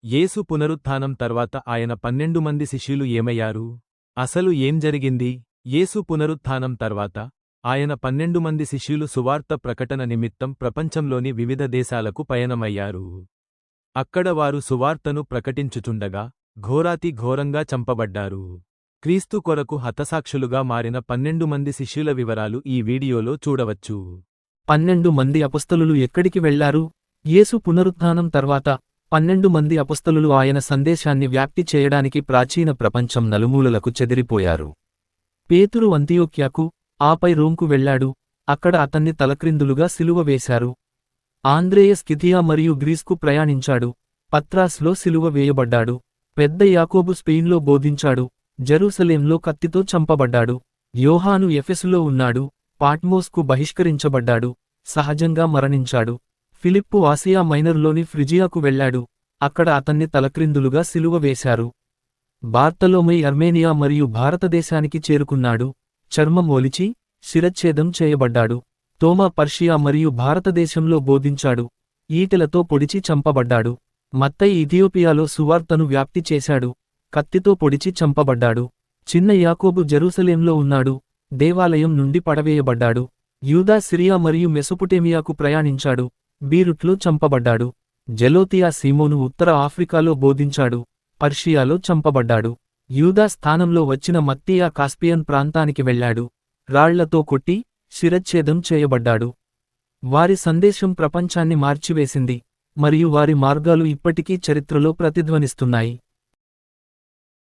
యేసు పునరుత్థానం తర్వాత ఆయన 12 మంది శిష్యులు ఏమయ్యారు? అసలు ఏం జరిగింది? యేసు పునరుత్థానం తర్వాత ఆయన 12 మంది శిష్యులు సువార్త ప్రకటన నిమిత్తం ప్రపంచంలోని వివిధ దేశాలకు పయనమయ్యారు. అక్కడ వారు సువార్తను ప్రకటించుచుండగా ఘోరాతి ఘోరంగా చంపబడ్డారు. క్రీస్తు కొరకు హతసాక్షులుగా మారిన 12 మంది శిష్యుల వివరాలు ఈ వీడియోలో చూడవచ్చు. 12 మంది అపొస్తలులు ఎక్కడికి వెళ్లారు? యేసు పునరుత్థానం తర్వాత 12 మంది అపొస్తలులు ఆయన సందేశాన్ని వ్యాప్తి చేయడానికి ప్రాచీన ప్రపంచం నలుమూలలకు చెదిరిపోయారు. పేతురు అంతియోక్యాకు, ఆపై రోమ్కు వెళ్లాడు. అక్కడ అతన్ని తలక్రిందులుగా సిలువ వేశారు. ఆంద్రేయ స్కిథియా మరియు గ్రీస్కు ప్రయాణించాడు. పత్రాస్లో సిలువ వేయబడ్డాడు. పెద్ద యాకోబు స్పెయిన్లో బోధించాడు. జెరూసలేంలో కత్తితో చంపబడ్డాడు. యోహాను ఎఫెసులో ఉన్నాడు. పాట్మోస్కు బహిష్కరించబడ్డాడు. సహజంగా మరణించాడు. ఫిలిప్పు ఆసియా మైనర్లోని ఫ్రిజియాకు వెళ్లాడు. అక్కడ అతన్ని తలక్రిందులుగా సిలువ వేశారు. బార్తలోమై అర్మేనియా మరియు భారతదేశానికి చేరుకున్నాడు. చర్మం ఒలిచి శిరచ్ఛేదం చేయబడ్డాడు. తోమా పర్షియా మరియు భారతదేశంలో బోధించాడు. ఈటెలతో పొడిచి చంపబడ్డాడు. మత్తయి ఇథియోపియాలో సువార్తను వ్యాప్తి చేశాడు. కత్తితో పొడిచి చంపబడ్డాడు. చిన్న యాకోబు జెరూసలేంలో ఉన్నాడు. దేవాలయం నుండి పడవేయబడ్డాడు. యూదా సిరియా మరియు మెసొపొటేమియాకు ప్రయాణించాడు. బీరుట్లో చంపబడ్డాడు. జెలోతియా సీమోను ఉత్తర ఆఫ్రికాలో బోధించాడు. పర్షియాలో చంపబడ్డాడు. యూదా స్థానంలో వచ్చిన మత్తీయా కాస్పియన్ ప్రాంతానికి వెళ్లాడు. రాళ్లతో కొట్టి శిరచ్ఛేదం చేయబడ్డాడు. వారి సందేశం ప్రపంచాన్ని మార్చివేసింది, మరియు వారి మార్గాలు ఇప్పటికీ చరిత్రలో ప్రతిధ్వనిస్తున్నాయి.